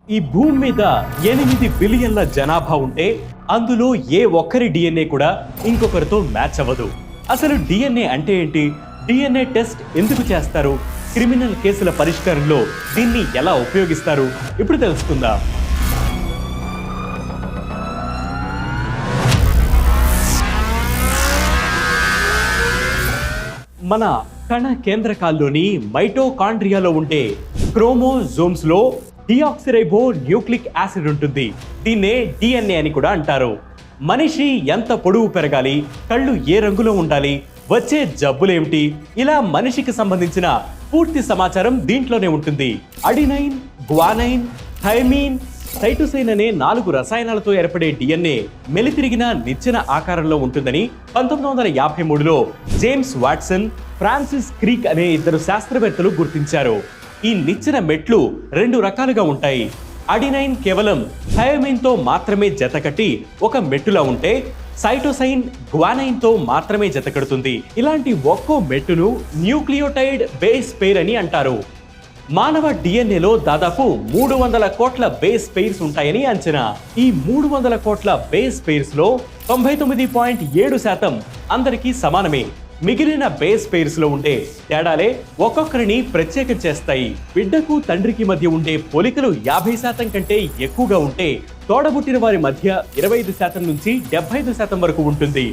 ఈ భూమి మీద 8 బిలియన్ల జనాభా ఉంటే అందులో ఏ ఒక్కరి డిఎన్ఏ కూడా ఇంకొకరితో మ్యాచ్ అవ్వదు. అసలు డిఎన్ఏ అంటే ఏంటి? డిఎన్ఏ టెస్ట్ ఎందుకు చేస్తారు? క్రిమినల్ కేసుల పరిష్కారంలో దీన్ని ఎలా ఉపయోగిస్తారు? ఇప్పుడు తెలుసుకుందాం. మన కణ కేంద్రకాల్లోని మైటోకాండ్రియాలో ఉండే క్రోమోజోమ్స్ లో డిఆక్సిరైబో న్యూక్లిక్ యాసిడ్ ఉంటుంది. దీన్నే డిఎన్ఏ అని కూడా అంటారు. మనిషి ఎంత పొడవు పెరగాలి, కళ్ళు ఏ రంగులో ఉండాలి, వచ్చే జబ్బులేమిటి, ఇలా మనిషికి సంబంధించిన పూర్తి సమాచారం దీంట్లోనే ఉంటుంది. అడినైన్, గ్వానైన్, థైమిన్, సైటోసైన్ అనే 4 రసాయనాలతో ఏర్పడే డిఎన్ఏ మెలితిరిగిన నిచ్చెన ఆకారంలో ఉంటుందని 1953లో జేమ్స్ వాట్సన్, ఫ్రాన్సిస్ క్రీక్ అనే 2 శాస్త్రవేత్తలు గుర్తించారు. ఈ నిచ్చెన మెట్లు 2 రకాలుగా ఉంటాయి. అడినైన్ కేవలం థైమిన్ తో మాత్రమే జతకట్టి ఒక మెట్టులా ఉంటే, సైటోసైన్ గ్వానైన్ తో మాత్రమే జతకడుతుంది. ఇలాంటి ఒక్కో మెట్టును న్యూక్లియోటైడ్ బేస్ పెయిర్ అని అంటారు. మానవ డిఎన్ఏలో దాదాపు 300 కోట్ల బేస్ పెయిర్స్ ఉంటాయని అంచనా. ఈ 300 కోట్ల బేస్ పెయిర్స్ లో 99.7% అందరికీ సమానమే. మిగిలిన బేస్ పెయిర్స్ లో ఉండే తేడాలే ఒక్కొక్కరిని ప్రత్యేకం చేస్తాయి. బిడ్డకు తండ్రికి మధ్య ఉండే పోలికలు 50% కంటే ఎక్కువగా ఉంటే, తోడబుట్టిన వారి మధ్య 25% నుంచి 75% వరకు ఉంటుంది.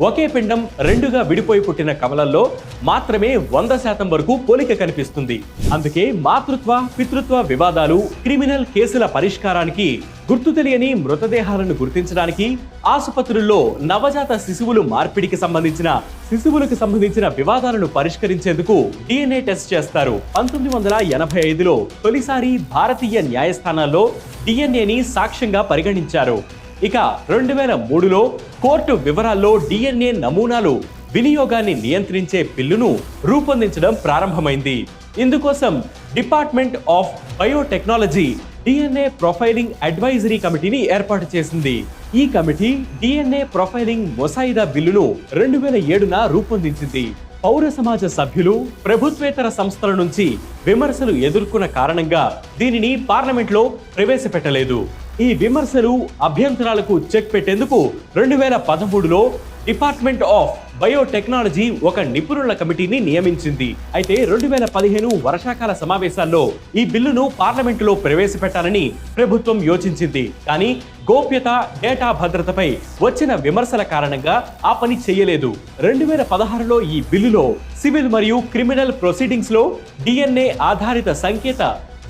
ఒకే పిండం 2గా విడిపోయి పుట్టిన కవలల్లో మాత్రమే 100% వరకు పోలిక కనిపిస్తుంది. అందుకే మాతృత్వ పితృత్వ వివాదాలు, క్రిమినల్ కేసుల పరిష్కారానికి, గుర్తు తెలియని మృతదేహాలను గుర్తించడానికి, ఆసుపత్రుల్లో నవజాత శిశువులు మార్పిడికి సంబంధించిన వివాదాలను పరిష్కరించేందుకు డిఎన్ఏ టెస్ట్ చేస్తారు. 1985లో తొలిసారి భారతీయ న్యాయస్థానాల్లో డిఎన్ఏని సాక్ష్యంగా పరిగణించారు. ఇక 2003లో కోర్టు వివరాల్లో డిఎన్ఏ నమూనాలు వినియోగాన్ని నియంత్రించే బిల్లును రూపొందించడం ప్రారంభమైంది. ఇందుకోసం department of biotechnology DNA profiling advisory కమిటీని ఏర్పాటు చేసింది. ఈ కమిటీ డిఎన్ఏ ప్రొఫైలింగ్ ముసాయిదా బిల్లును 2007న రూపొందించింది. పౌర సమాజ సభ్యులు, ప్రభుత్వేతర సంస్థల నుంచి విమర్శలు ఎదుర్కొన్న కారణంగా దీనిని పార్లమెంట్లో ప్రవేశపెట్టలేదు. ఈ విమర్శలు, అభ్యంతరాలకు చెక్ పెట్టేందుకు 2013లో డిపార్ట్మెంట్ ఆఫ్ బయోటెక్నాలజీ ఒక నిపుణుల కమిటీని నియమించింది. అయితే 2015 వర్షాకాల సమావేశాల్లో ఈ బిల్లును పార్లమెంటులో ప్రవేశపెట్టాలని ప్రభుత్వం యోచించింది. కానీ గోప్యత, డేటా భద్రతపై వచ్చిన విమర్శల కారణంగా ఆ పని చేయలేదు. 2016లో ఈ బిల్లులో సివిల్ మరియు క్రిమినల్ ప్రొసీడింగ్స్ లో డిఎన్ఏ ఆధారిత సంకేత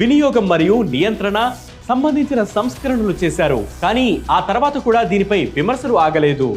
వినియోగం మరియు నియంత్రణ సంబంధించిన సంస్కరణలు చేశారు. కానీ ఆ తర్వాత కూడా దీనిపై విమర్శలు ఆగలేదు.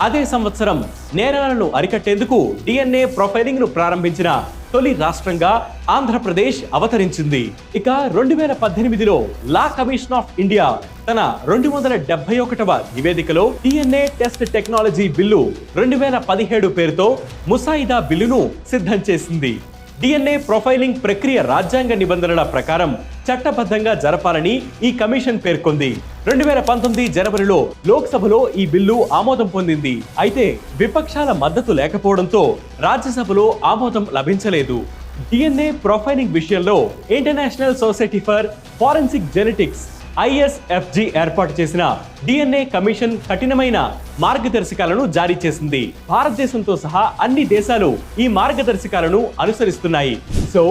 అదే సంవత్సరం నేరాలను అరికట్టేందుకు డిఎన్ఏ ప్రొఫైలింగ్ ను ప్రారంభించిన తొలి రాష్ట్రంగా ఆంధ్రప్రదేశ్ అవతరించింది. ఇక 2018లో లా కమిషన్ ఆఫ్ ఇండియా తన 271వ నివేదికలో డిఎన్ఏ టెస్ట్ టెక్నాలజీ బిల్లు 2017 పేరుతో ముసాయిదా బిల్లును సిద్ధం చేసింది. డిఎన్ఏ ప్రొఫైలింగ్ ప్రక్రియ రాజ్యాంగ నిబంధనల ప్రకారం చట్టబద్ధంగా జరపాలని ఈ కమిషన్ పేర్కొంది. 2019 జనవరిలో లోక్సభలో ఈ బిల్లు ఆమోదం పొందింది. అయితే విపక్షాల మద్దతు లేకపోవడంతో రాజ్యసభలో ఆమోదం లభించలేదు. డిఎన్ఏ ప్రొఫైలింగ్ విషయంలో international society for forensic genetics ISFG ఏర్పాటు చేసిన డిఎన్ఏ కమిషన్ కఠినమైన మార్గదర్శకాలను జారీ చేసింది. భారతదేశంతో సహా అన్ని దేశాలు ఈ మార్గదర్శకాలను అనుసరిస్తున్నాయి. సో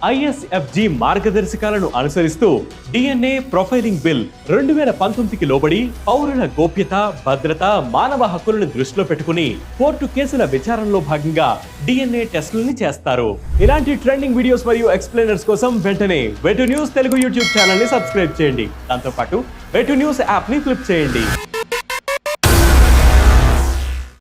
ISFG మార్గదర్శకాలను అనుసరిస్తూ డిఎన్ఏ ప్రొఫైలింగ్ బిల్ 2019కి లోబడి పౌరుల గోప్యత, భద్రత, మానవ హక్కులను దృష్టిలో పెట్టుకుని కోర్టు కేసుల విచారణలో భాగంగా డిఎన్ఏ టెస్టులని చేస్తారు. ఇలాంటి ట్రెండింగ్ వీడియోస్ మరియు ఎక్స్ప్లెయినర్స్ కోసం వెంటనే వెటు న్యూస్ తెలుగు యూట్యూబ్ ఛానల్ ని సబ్స్క్రైబ్ చేయండి. దాంతో పాటు వెటు న్యూస్ యాప్ ని క్లిక్ చేయండి.